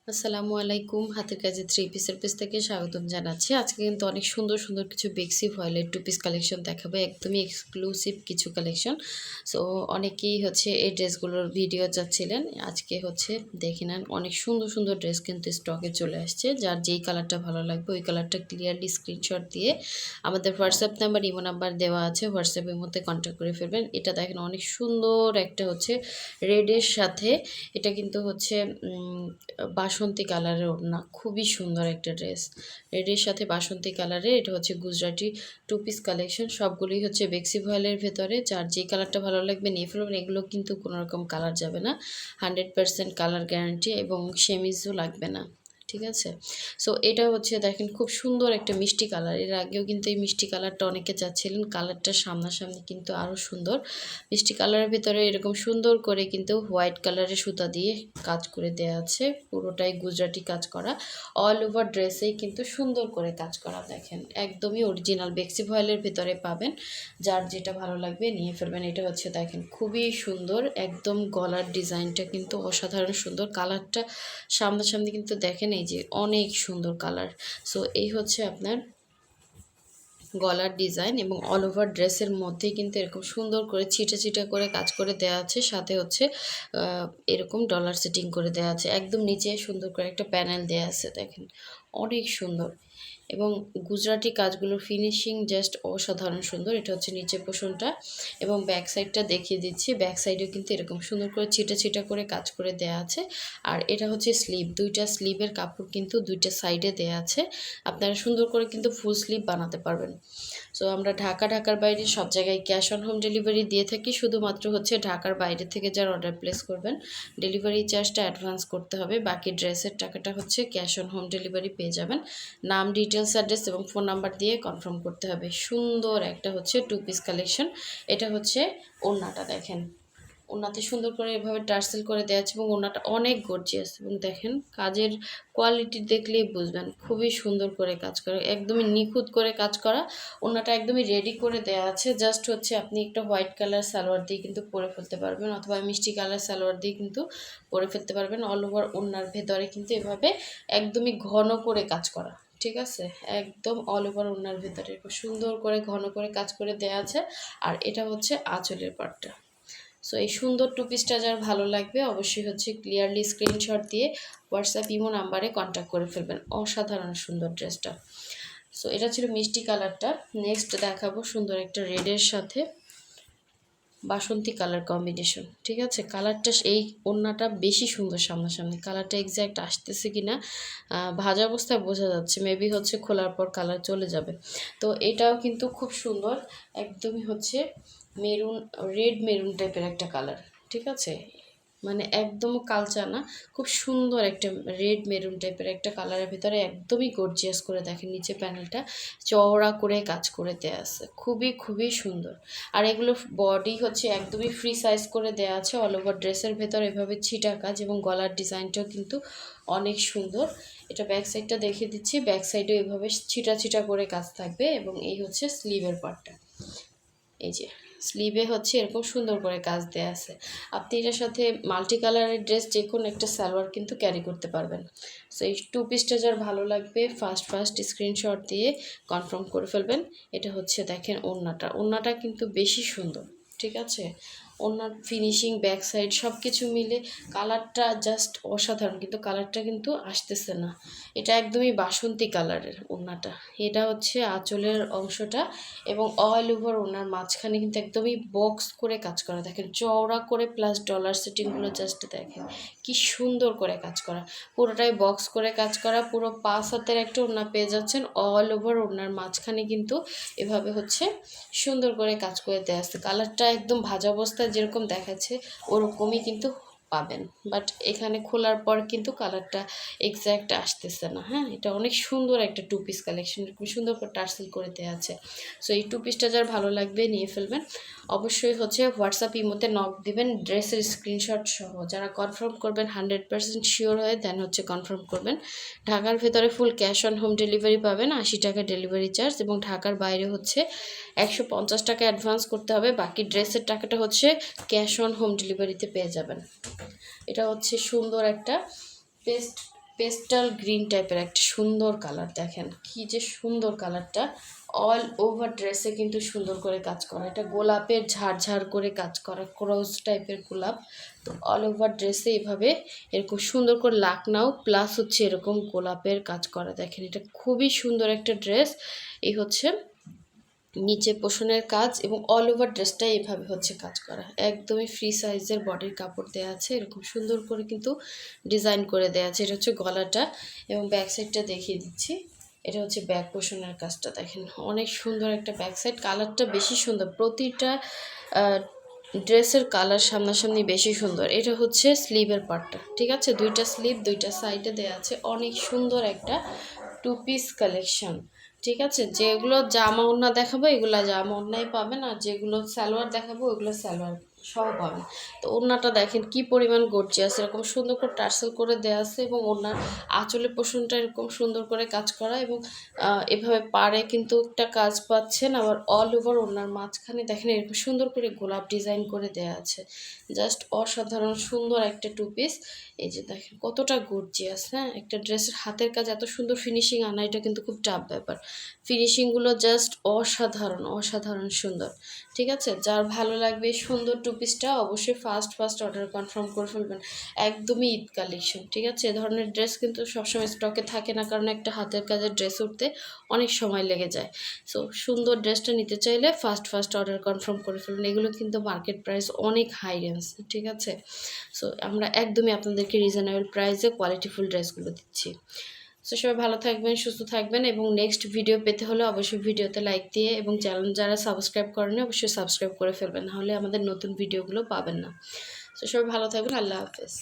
আসসালামু আলাইকুম। হাতের কাজে থ্রি পিসের পেজ থেকে স্বাগতম জানাচ্ছি। আজকে কিন্তু অনেক সুন্দর সুন্দর কিছু বেক্সি ফয়েলের টু পিস কালেকশন দেখাবো, একদমই এক্সক্লুসিভ কিছু কালেকশন। সো অনেকেই এই ড্রেসগুলোর ভিডিও চাচ্ছিলেন, আজকে দেখে নেন। অনেক সুন্দর সুন্দর ড্রেস কিন্তু স্টকে চলে আসছে। যার যেই কালারটা ভালো লাগবে ওই কালারটা ক্লিয়ারলি স্ক্রিনশট দিয়ে আমাদের হোয়াটসঅ্যাপ নাম্বার, ইমো নাম্বার দেওয়া আছে, হোয়াটসঅ্যাপের মধ্যে কন্ট্যাক্ট করে ফেলবেন। এটা দেখেন অনেক সুন্দর একটা রেডের সাথে, এটা কিন্তু বাসন্তী কালারের ওড়না, খুবই সুন্দর একটা ড্রেস। রেডের সাথে বাসন্তী কালারের, এটা গুজরাটি টু পিস কালেকশন। সবগুলোই বেক্সি ভয়েলের ভেতরে। যার যে কালারটা ভালো লাগবে নিয়ে ফেলবেন। এগুলো কিন্তু কোনো রকম কালার যাবে না, 100% কালার গ্যারান্টি, এবং সেমিজও লাগবে না, ঠিক আছে। সো এটা দেখেন খুব সুন্দর একটা মিষ্টি কালার। এর আগেও কিন্তু এই মিষ্টি কালারটা অনেকে চাচ্ছিলেন। কালারটা সামনাসামনি কিন্তু আরও সুন্দর। মিষ্টি কালারের ভিতরে এরকম সুন্দর করে কিন্তু হোয়াইট কালারের সুতা দিয়ে কাজ করে দেওয়া আছে, পুরোটাই গুজরাটি কাজ করা। অল ওভার ড্রেসেই কিন্তু সুন্দর করে কাজ করা, দেখেন একদমই অরিজিনাল বেক্সি ভয়েলের ভিতরে পাবেন। যার যেটা ভালো লাগবে নিয়ে ফেলবেন। এটা দেখেন খুবই সুন্দর, একদম গলার ডিজাইনটা কিন্তু অসাধারণ সুন্দর। কালারটা সামনাসামনি কিন্তু দেখেন, এই যে অনেক সুন্দর কালার। সো এই আপনার গলার ডিজাইন, এবং অল ওভার ড্রেসের মধ্যে কিন্তু এরকম সুন্দর করে ছিটা ছিটা করে কাজ করে দেওয়া আছে। সাথে এরকম ডলার সেটিং করে দেওয়া আছে। একদম নিচে সুন্দর করে একটা প্যানেল দেওয়া আছে, দেখেন অনেক সুন্দর। এবং গুজরাটি কাজগুলোর ফিনিশিং জাস্ট অসাধারণ সুন্দর। এটা নিচের পোর্শনটা, এবং ব্যাক সাইডটা দেখিয়ে দিচ্ছি। ব্যাক সাইডেও কিন্তু এরকম সুন্দর করে ছিটা ছিটা করে কাজ করে দেওয়া আছে। আর এটা স্লিভ, দুইটা স্লিভের কাপড় কিন্তু দুইটা সাইডে দেওয়া আছে। আপনারা সুন্দর করে কিন্তু ফুল স্লিভ বানাতে পারবেন। সো আমরা ঢাকার বাইরে সব জায়গায় ক্যাশ অন হোম ডেলিভারি দিয়ে থাকি। শুধুমাত্র ঢাকার বাইরে থেকে যারা অর্ডার প্লেস করবেন, ডেলিভারি চার্জটা অ্যাডভান্স করতে হবে। বাকি ড্রেসের টাকাটা ক্যাশ অন হোম ডেলিভারি পেয়ে যাবেন। নাম, ডিটেলস, অ্যাড্রেস এবং ফোন নাম্বার দিয়ে কনফার্ম করতে হবে। সুন্দর একটা টু পিস কালেকশন। এটা ওড়নাটা দেখেন, ওড়নাতে সুন্দর করে এভাবে টার্সেল করে দেওয়া আছে, এবং ওড়নাটা অনেক গর্জিয়াস। এবং দেখেন কাজের কোয়ালিটি দেখলেই বুঝবেন, খুবই সুন্দর করে কাজ করা, একদমই নিখুঁত করে কাজ করা। ওড়নাটা একদমই রেডি করে দেওয়া আছে। জাস্ট আপনি একটা হোয়াইট কালার সালোয়ার দিয়ে কিন্তু পরে ফেলতে পারবেন, অথবা মিষ্টি কালার সালোয়ার দিয়ে কিন্তু পরে ফেলতে পারবেন। অল ওভার ওড়নার ভেতরে কিন্তু এভাবে একদমই ঘন করে কাজ করা, ঠিক আছে। একদম অল ওভার ওড়নার ভেতরে সুন্দর করে ঘন করে কাজ করে দেওয়া আছে। আর এটা আঁচলের পার্টটা। সো এই সুন্দর টু পিসটা যার ভালো লাগবে অবশ্যই ক্লিয়ারলি স্ক্রিনশট দিয়ে হোয়াটসঅ্যাপ, ইমো নাম্বারে কন্ট্যাক্ট করে ফেলবেন। অসাধারণ সুন্দর ড্রেসটা। সো এটা ছিল মিষ্টি কালারটা। নেক্সট দেখাবো সুন্দর একটা রেডের সাথে বাসন্তী কালার কম্বিনেশন, ঠিক আছে। কালারটা, এই ওড়নাটা বেশি সুন্দর সামনাসামনি। কালারটা এক্স্যাক্ট আসতেছে কি না ভাজা অবস্থায় বোঝা যাচ্ছে, মেবি খোলার পর কালার চলে যাবে। তো এটাও কিন্তু খুব সুন্দর, একদমই মেরুন, রেড মেরুন টাইপের একটা কালার, ঠিক আছে। মানে একদম কালচা না, খুব সুন্দর একটা রেড মেরুন টাইপের একটা কালারের ভিতরে একদমই গর্জিয়াস করে, দেখেন নিচে প্যানেলটা চওড়া করে কাজ করে দেওয়া আছে, খুবই খুবই সুন্দর। আর এগুলো বডি একদমই ফ্রি সাইজ করে দেওয়া আছে। অল ওভার ড্রেসের ভেতর এভাবে ছিটা কাজ, এবং গলার ডিজাইনটাও কিন্তু অনেক সুন্দর। এটা ব্যাক সাইডটা দেখিয়ে দিচ্ছি। ব্যাক সাইডেও এভাবে ছিটা ছিটা করে কাজ থাকবে, এবং এই স্লিভের পার্টটা। এই যে স্লিভে এরকম সুন্দর করে কাজ দেওয়া আছে। আপনি এটার সাথে মাল্টি কালারের ড্রেস যে কোনো একটা সালোয়ার কিন্তু ক্যারি করতে পারবেন। সো এই টু পিসটা যার ভালো লাগবে ফার্স্ট স্ক্রিনশট দিয়ে কনফার্ম করে ফেলবেন। এটা দেখেন ওড়নাটা কিন্তু বেশি সুন্দর, ঠিক আছে। ওড়নার ফিনিশিং, ব্যাক সাইড সব কিছু মিলে কালারটা জাস্ট অসাধারণ, কিন্তু কালারটা কিন্তু আসতেছে না। এটা একদমই বাসন্তী কালারের ওড়নাটা। এটা আঁচলের অংশটা, এবং অল ওভার ওড়নার মাঝখানে কিন্তু একদমই বক্স করে কাজ করা, দেখেন চওড়া করে, প্লাস ডলার সেটিংগুলো জাস্ট দেখেন কি সুন্দর করে কাজ করা। পুরোটাই বক্স করে কাজ করা। পুরো 5 হাতের একটা ওড়না পেয়ে যাচ্ছেন। অল ওভার ওড়নার মাঝখানে কিন্তু এভাবে সুন্দর করে কাজ করে দেওয়া আছে। কালারটা একদম ভাজা অবস্থায় যেরকম দেখাচ্ছে ওরকমই কিন্তু পাবেন, বাট এখানে খোলার পর কিন্তু কালারটা এক্স্যাক্ট আসতেছে না। হ্যাঁ, এটা অনেক সুন্দর একটা টু পিস কালেকশন, খুব সুন্দর করে টার্সেল করে দেওয়া আছে। সো এই টু পিসটা যার ভালো লাগবে নিয়ে ফেলবেন। অবশ্যই হোয়াটসঅ্যাপ, ইমোতে নক দিবেন ড্রেসের স্ক্রিনশট সহ। যারা কনফার্ম করবেন 100% শিওর হয়ে দেন কনফার্ম করবেন। ঢাকার ভেতরে full cash on home delivery পাবেন, 80 টাকা ডেলিভারি চার্জ, এবং ঢাকার বাইরে 150 টাকা অ্যাডভান্স করতে হবে। বাকি ড্রেসের টাকাটা ক্যাশ অন হোম ডেলিভারিতে পেয়ে যাবেন। এটা সুন্দর একটা পেস্ট পেস্টাল গ্রিন টাইপের একটা সুন্দর কালার, দেখেন কি যে সুন্দর কালারটা। অল ওভার ড্রেসে কিন্তু সুন্দর করে কাজ করা, এটা গোলাপের ঝাড় করে কাজ করা, ক্রস টাইপের গোলাপ। তো অল ওভার ড্রেসে এভাবে এরকম সুন্দর করে লাকনাও প্লাস হচ্ছে এরকম গোলাপের কাজ করা, দেখেন এটা খুবই সুন্দর একটা ড্রেস। এই হচ্ছে নিচে পোষণের কাজ এবং অল ওভার ড্রেসটা এভাবে হচ্ছে কাজ করা, একদমই ফ্রি সাইজের বডির কাপড় দেওয়া আছে, এরকম সুন্দর করে কিন্তু ডিজাইন করে দেওয়া আছে। এটা হচ্ছে গলাটা এবং ব্যাক সাইডটা দেখিয়ে দিচ্ছি। এটা হচ্ছে ব্যাক পোষণের কাজটা, দেখেন অনেক সুন্দর একটা ব্যাক সাইড, কালারটা বেশি সুন্দর, প্রতিটা ড্রেসের কালার সামনাসামনি বেশি সুন্দর। এটা হচ্ছে স্লিভের পার্টটা, ঠিক আছে, দুইটা স্লিভ দুইটা সাইডে দেওয়া আছে, অনেক সুন্দর একটা টু পিস কালেকশন। ঠিক আছে, যেগুলো জামা ওড়না দেখাবো এগুলো জামা ওড়নাই পাবেন, আর যেগুলো সালোয়ার দেখাবো ওগুলো সালোয়ার সহ পাবেন। তো ওড়নাটা দেখেন কি পরিমাণ গর্জিয়াস, এরকম সুন্দর করে টার্সেল করে দেওয়া আছে এবং ওড়নার আঁচলের পোষণটা এরকম সুন্দর করে কাজ করা এবং এভাবে পাড়ে কিন্তু একটা কাজ পাচ্ছেন, আবার অল ওভার ওড়নার মাঝখানে দেখেন এরকম সুন্দর করে গোলাপ ডিজাইন করে দেওয়া আছে, জাস্ট অসাধারণ সুন্দর একটা টু পিস। এই যে দেখেন কতটা গর্জিয়াস, হ্যাঁ, একটা ড্রেসের হাতের কাজ এত সুন্দর ফিনিশিং আনা এটা কিন্তু খুব টাফ ব্যাপার, ফিনিশিংগুলো জাস্ট অসাধারণ অসাধারণ সুন্দর। ঠিক আছে, যার ভালো লাগবে সুন্দর টু পিসটা অবশ্যই ফার্স্ট অর্ডার কনফার্ম করে ফেলবেন, একদমই ঈদ কালেকশন। ঠিক আছে, এ ধরনের ড্রেস কিন্তু সবসময় স্টকে থাকে না, কারণ একটা হাতের কাজের ড্রেস উঠতে অনেক সময় লেগে যায়। সো সুন্দর ড্রেসটা নিতে চাইলে ফার্স্ট অর্ডার কনফার্ম করে ফেলবেন, এগুলো কিন্তু মার্কেট প্রাইস অনেক হাই রেঞ্জ। ঠিক আছে, সো আমরা একদমই আপনাদেরকে রিজনেবল প্রাইসে কোয়ালিটিফুল ড্রেসগুলো দিচ্ছি। সো সবাই ভালো থাকবেন, সুস্থ থাকবেন এবং নেক্সট ভিডিও পেতে হলে অবশ্যই ভিডিওতে লাইক দিয়ে এবং চ্যানেল যারা সাবস্ক্রাইব করেনি অবশ্যই সাবস্ক্রাইব করে ফেলবেন, নাহলে আমাদের নতুন ভিডিওগুলো পাবেন না। সো সবাই ভালো থাকবেন, আল্লাহ হাফেজ।